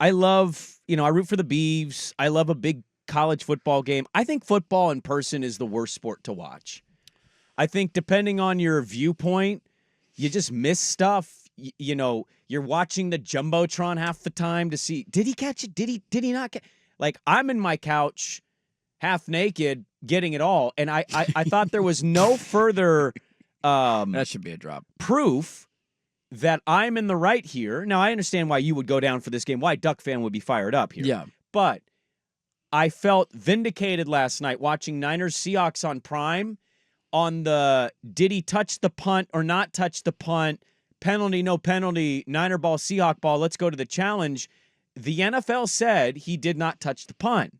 I love, I root for the Beavs. I love a big college football game. I think football in person is the worst sport to watch. I think depending on your viewpoint, you just miss stuff. You're watching the Jumbotron half the time to see, did he catch it? Did he not catch? Like, I'm in my couch, half naked, getting it all. And I thought there was no further that should be a drop. Proof that I'm in the right here. Now, I understand why you would go down for this game, why a Duck fan would be fired up here. Yeah. But I felt vindicated last night watching Niners Seahawks on Prime on the did he touch the punt or not touch the punt, penalty, no penalty, Niner ball, Seahawk ball, let's go to the challenge. The NFL said he did not touch the punt.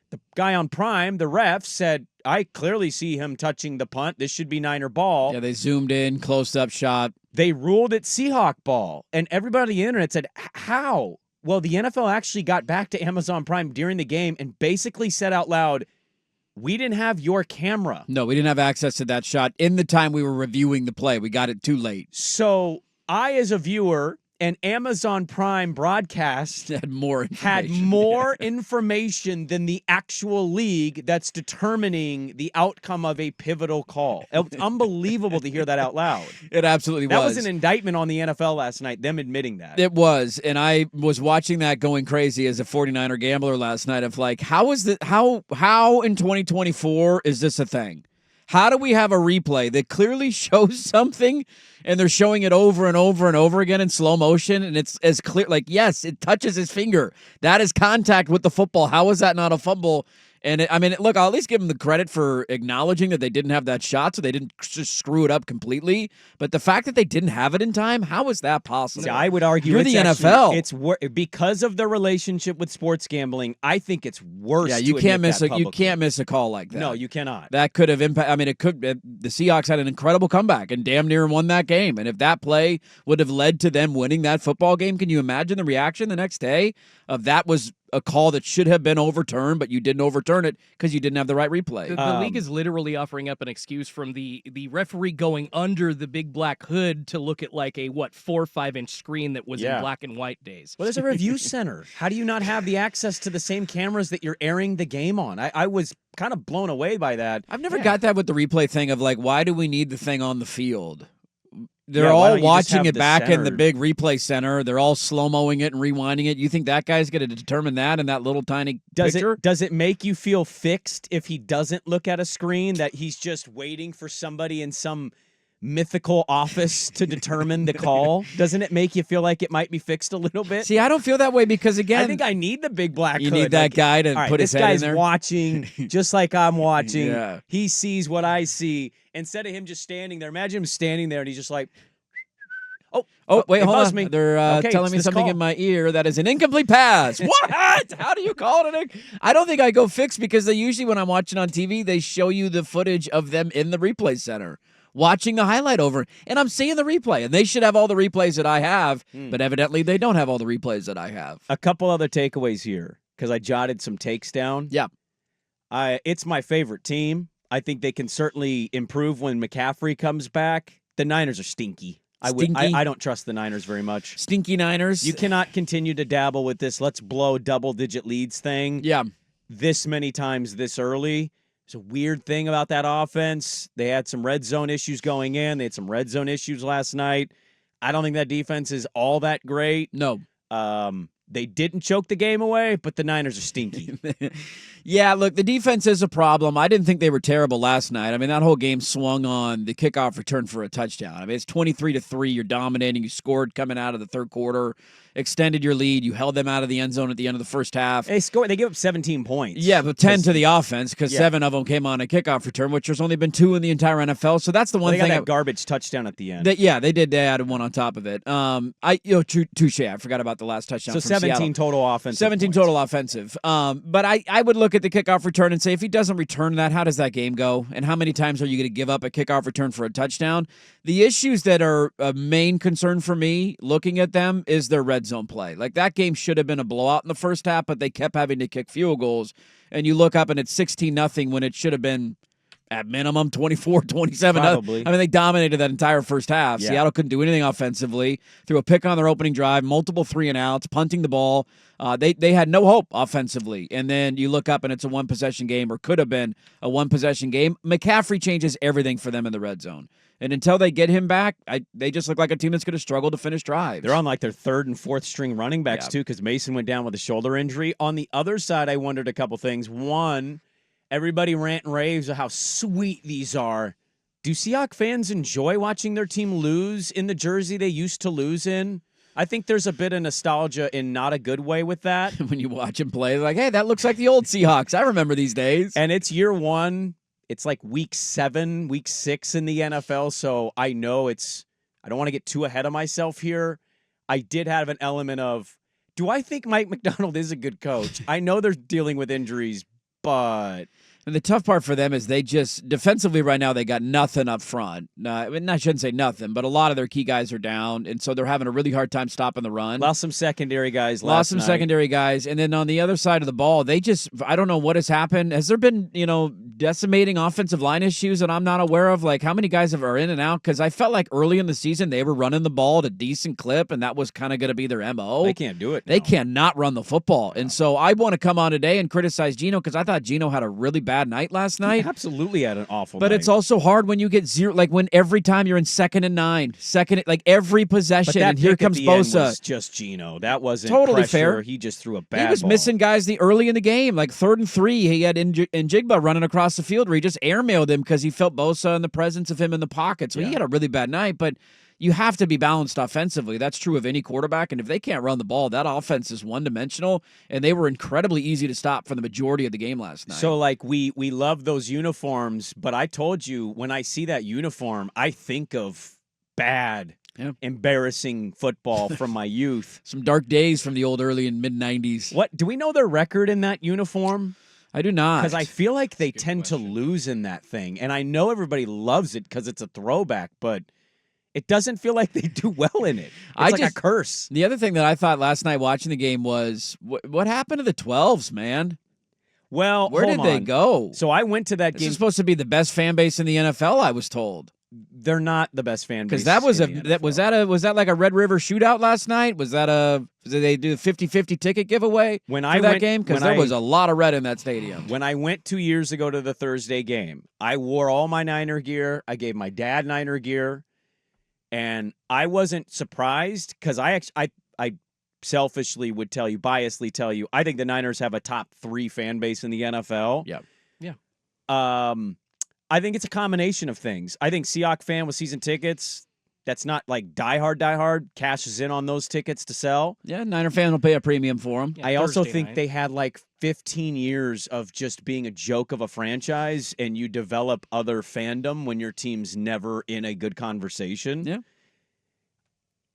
The guy on Prime, the ref, said, I clearly see him touching the punt. This should be Niner ball. Yeah, they zoomed in, close-up shot. They ruled it Seahawk ball. And everybody on the internet said, how? Well, the NFL actually got back to Amazon Prime during the game and basically said out loud, we didn't have your camera. No, we didn't have access to that shot in the time we were reviewing the play. We got it too late. So I, as a viewer, and Amazon Prime broadcast had more information than the actual league that's determining the outcome of a pivotal call. It's unbelievable to hear that out loud. It absolutely was. That was an indictment on the NFL last night, them admitting that. It was, and I was watching that going crazy as a 49er gambler last night of like, how in 2024 is this a thing? How do we have a replay that clearly shows something and they're showing it over and over and over again in slow motion and it's as clear, like, yes, it touches his finger. That is contact with the football. How is that not a fumble? And, look, I'll at least give them the credit for acknowledging that they didn't have that shot, so they didn't just screw it up completely. But the fact that they didn't have it in time, how is that possible? See, I would argue you're the NFL. It's because of their relationship with sports gambling. I think it's worse. Yeah, you can't miss a call like that. No, you cannot. That could have impacted. It could. The Seahawks had an incredible comeback and damn near won that game. And if that play would have led to them winning that football game, can you imagine the reaction the next day of that was a call that should have been overturned, but you didn't overturn it because you didn't have the right replay. The league is literally offering up an excuse from the referee going under the big black hood to look at like a 4 or 5 inch screen that was in black and white days. Well, there's a review center. How do you not have the access to the same cameras that you're airing the game on? I was kind of blown away by that. I've never got that with the replay thing of like, why do we need the thing on the field? They're all watching it back in the big replay center. They're all slow-moing it and rewinding it. You think that guy's going to determine that in that little tiny picture? Does it make you feel fixed if he doesn't look at a screen, that he's just waiting for somebody in some mythical office to determine the call? Doesn't it make you feel like it might be fixed a little bit? See, I don't feel that way because, again, I think I need the big black you hood. need that guy to put his head in there. This guy's watching just like I'm watching. Yeah. He sees what I see. Instead of him just standing there, imagine him standing there and he's just like, wait, hold on. Me. They're telling me something in my ear that is an incomplete pass. What? How do you call it? I don't think I go fixed because they usually, when I'm watching on TV, they show you the footage of them in the replay center watching the highlight over, and I'm seeing the replay, and they should have all the replays that I have, but evidently they don't have all the replays that I have. A couple other takeaways here because I jotted some takes down. Yeah. It's my favorite team. I think they can certainly improve when McCaffrey comes back. The Niners are stinky. I don't trust the Niners very much. Stinky Niners. You cannot continue to dabble with this let's blow double-digit leads thing. Yeah. This many times this early. There's a weird thing about that offense. They had some red zone issues going in. They had some red zone issues last night. I don't think that defense is all that great. No. They didn't choke the game away, but the Niners are stinky. Yeah, look, the defense is a problem. I didn't think they were terrible last night. I mean, that whole game swung on the kickoff return for a touchdown. I mean, it's 23-3. You're dominating. You scored coming out of the third quarter, extended your lead. You held them out of the end zone at the end of the first half. They gave up 17 points. Yeah, but 10 to the offense because 7 of them came on a kickoff return, which there's only been 2 in the entire NFL. So that's the one thing. They got that garbage touchdown at the end. They did. They added one on top of it. Touche. I forgot about the last touchdown. So from 17 Seattle. Total offensive. 17 points. total offensive. But I would look at the kickoff return and say, if he doesn't return that, how does that game go? And how many times are you going to give up a kickoff return for a touchdown? The issues that are a main concern for me looking at them is their red zone play. Like, that game should have been a blowout in the first half, but they kept having to kick field goals. And you look up and it's 16-0 when it should have been at minimum 24, 27. Probably. I mean, they dominated that entire first half. Yeah. Seattle couldn't do anything offensively. Threw a pick on their opening drive, multiple 3-and-outs, punting the ball. They had no hope offensively. And then you look up and it's a one-possession game, or could have been a one-possession game. McCaffrey changes everything for them in the red zone. And until they get him back, they just look like a team that's going to struggle to finish drives. They're on like their third and fourth string running backs too, because Mason went down with a shoulder injury. On the other side, I wondered a couple things. One, everybody rant and raves of how sweet these are. Do Seahawks fans enjoy watching their team lose in the jersey they used to lose in? I think there's a bit of nostalgia in not a good way with that. When you watch him play, like, hey, that looks like the old Seahawks. I remember these days. And it's year one. It's like week 7, week 6 in the NFL, so I know I don't want to get too ahead of myself here. I did have an element of, do I think Mike McDonald is a good coach? I know they're dealing with injuries, but... And the tough part for them is they just, defensively right now, they got nothing up front. I shouldn't say nothing, but a lot of their key guys are down, and so they're having a really hard time stopping the run. Lost some secondary guys Lost some night. secondary guys, and then on the other side of the ball, they just, I don't know what has happened. Has there been, decimating offensive line issues that I'm not aware of? Like, how many guys are in and out? Because I felt like early in the season, they were running the ball at a decent clip, and that was kind of going to be their MO. They can't do it now. They cannot run the football. And so I want to come on today and criticize Geno because I thought Geno had a really bad night last night. He absolutely had an awful But night. it's also hard when you get zero, like when every time you're in 2nd and 9, like every possession, and here comes Bosa. Was just Geno. That wasn't totally pressure. fair. He just threw a bad He was ball. missing guys early in the game, like 3rd and 3. He had Njigba running across the field where he just airmailed him because he felt Bosa and the presence of him in the pocket. So he had a really bad night, but you have to be balanced offensively. That's true of any quarterback, and if they can't run the ball, that offense is one-dimensional, and they were incredibly easy to stop for the majority of the game last night. So, like, we love those uniforms, but I told you, when I see that uniform, I think of bad, embarrassing football from my youth. Some dark days from the old early and mid-'90s. What, do we know their record in that uniform? I do not. Because I feel like they tend to lose in that thing, and I know everybody loves it because it's a throwback, but it doesn't feel like they do well in it. It's like a curse. The other thing that I thought last night watching the game was, what happened to the 12s, man? Well, where did they go? So I went to that This game. is supposed to be the best fan base in the NFL, I was told. They're not the best fan base. Because that was in the NFL. was that like a Red River shootout last night? Did they do a 50-50 ticket giveaway for that went, game? Because there was a lot of red in that stadium. When I went 2 years ago to the Thursday game, I wore all my Niner gear. I gave my dad Niner gear. And I wasn't surprised because I selfishly would tell you, biasly tell you, I think the Niners have a top 3 fan base in the NFL. Yeah. I think it's a combination of things. I think Seahawks fan with season tickets, that's not like diehard, cashes in on those tickets to sell. Yeah, Niner fan will pay a premium for them. I also think they had like 15 years of just being a joke of a franchise, and you develop other fandom when your team's never in a good conversation. Yeah.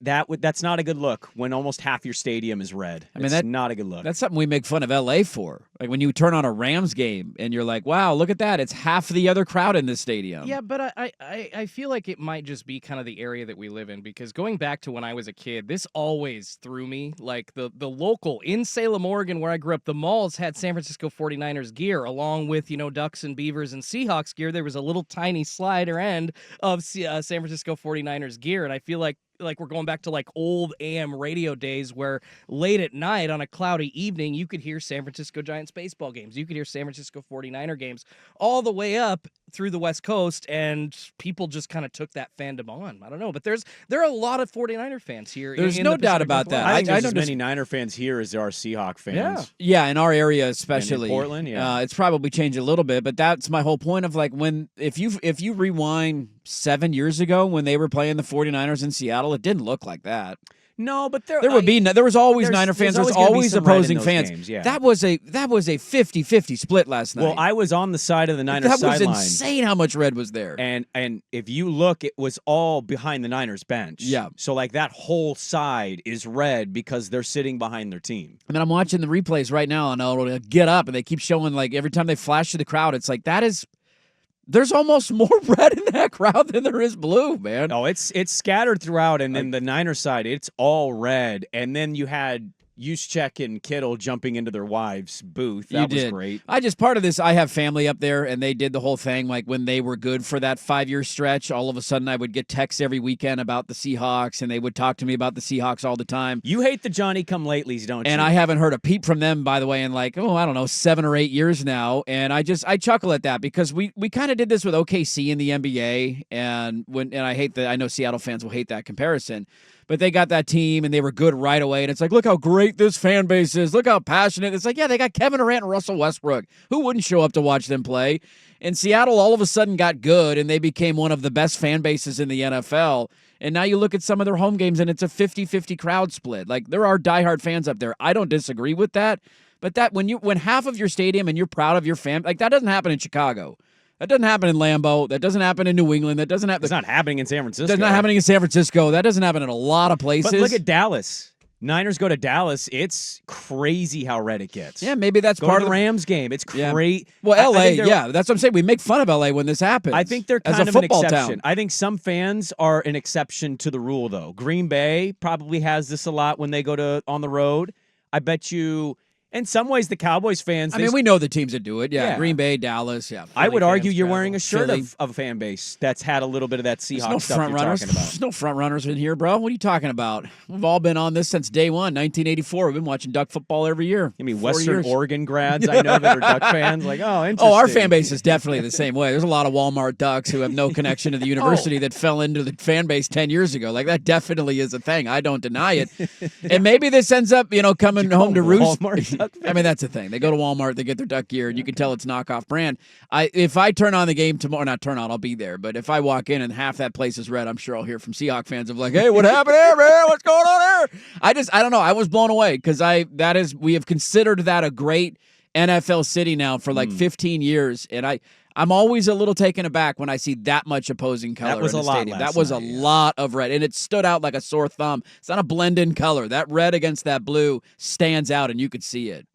That's not a good look when almost half your stadium is red. I mean, that's not a good look. That's something we make fun of LA for. Like when you turn on a Rams game and you're like, wow, look at that. It's half the other crowd in this stadium. Yeah, but I feel like it might just be kind of the area that we live in, because going back to when I was a kid, this always threw me. Like the local in Salem, Oregon, where I grew up, the malls had San Francisco 49ers gear along with, Ducks and Beavers and Seahawks gear. There was a little tiny slider end of San Francisco 49ers gear, and I feel like we're going back to like old AM radio days where late at night on a cloudy evening, you could hear San Francisco Giants baseball games. You could hear San Francisco 49er games all the way up through the West Coast, and people just kind of took that fandom on. I don't know, but there are a lot of 49er fans here. There's in no the doubt Pacific about that. Northwest. I think there's as many Niner fans here as there are Seahawks fans. Yeah, in our area especially. And in Portland, yeah. It's probably changed a little bit, but that's my whole point of like if you rewind 7 years ago when they were playing the 49ers in Seattle, it didn't look like that. No, but there was always Niner fans. There was always opposing fans. Games, yeah. That was a 50-50 split last night. Well, I was on the side of the Niners that sideline. was insane how much red was there. And if you look, it was all behind the Niners bench. Yeah. So like that whole side is red because they're sitting behind their team. I mean, I'm watching the replays right now, and I'll get up, and they keep showing like every time they flash to the crowd, it's like there's almost more red in that crowd than there is blue, man. Oh, it's scattered throughout, and then the Niner side, it's all red. And then you had Juszczyk and Kittle jumping into their wives' booth. That was great. Part of this, I have family up there, and they did the whole thing, like when they were good for that 5-year stretch, all of a sudden I would get texts every weekend about the Seahawks, and they would talk to me about the Seahawks all the time. You hate the Johnny-come-latelys, don't you? And I haven't heard a peep from them, by the way, in like, I don't know, 7 or 8 years now. And I chuckle at that because we kind of did this with OKC in the NBA, and I know Seattle fans will hate that comparison. But they got that team, and they were good right away. And it's like, look how great this fan base is. Look how passionate. It's like, yeah, they got Kevin Durant and Russell Westbrook. Who wouldn't show up to watch them play? And Seattle all of a sudden got good, and they became one of the best fan bases in the NFL. And now you look at some of their home games, and it's a 50-50 crowd split. Like, there are diehard fans up there. I don't disagree with that. But that when half of your stadium and you're proud of your fan, like that doesn't happen in Chicago. That doesn't happen in Lambeau. That doesn't happen in New England. That doesn't happen. It's not happening in San Francisco. That's not happening in San Francisco. That doesn't happen in a lot of places. But look at Dallas. Niners go to Dallas. It's crazy how red it gets. Yeah, maybe that's part of the Rams game. It's great. Well, L.A., that's what I'm saying. We make fun of L.A. when this happens. I think they're kind of an exception. I think some fans are an exception to the rule, though. Green Bay probably has this a lot when they go on the road. I bet you... In some ways, the Cowboys fans... we know the teams that do it. Yeah, Green Bay, Dallas, yeah. I would argue you're wearing a shirt of a fan base that's had a little bit of that Seahawks stuff you're talking about. There's no front runners in here, bro. What are you talking about? We've all been on this since day one, 1984. We've been watching Duck football every year. I mean, Western Oregon grads I know that are Duck fans. Like, oh, interesting. Oh, our fan base is definitely the same way. There's a lot of Walmart Ducks who have no connection to the university that fell into the fan base 10 years ago. Like, that definitely is a thing. I don't deny it. And maybe this ends up, coming home to roost. I mean, that's a thing. They go to Walmart, they get their Duck gear, and you can tell it's knockoff brand. If I turn on the game tomorrow, not turn on, I'll be there. But if I walk in and half that place is red, I'm sure I'll hear from Seahawk fans of like, hey, what happened here, man? What's going on here? I don't know. I was blown away because we have considered that a great NFL city now for like 15 years, and I'm always a little taken aback when I see that much opposing color in the stadium. That was a lot of red, and it stood out like a sore thumb. It's not a blend-in color. That red against that blue stands out, and you could see it.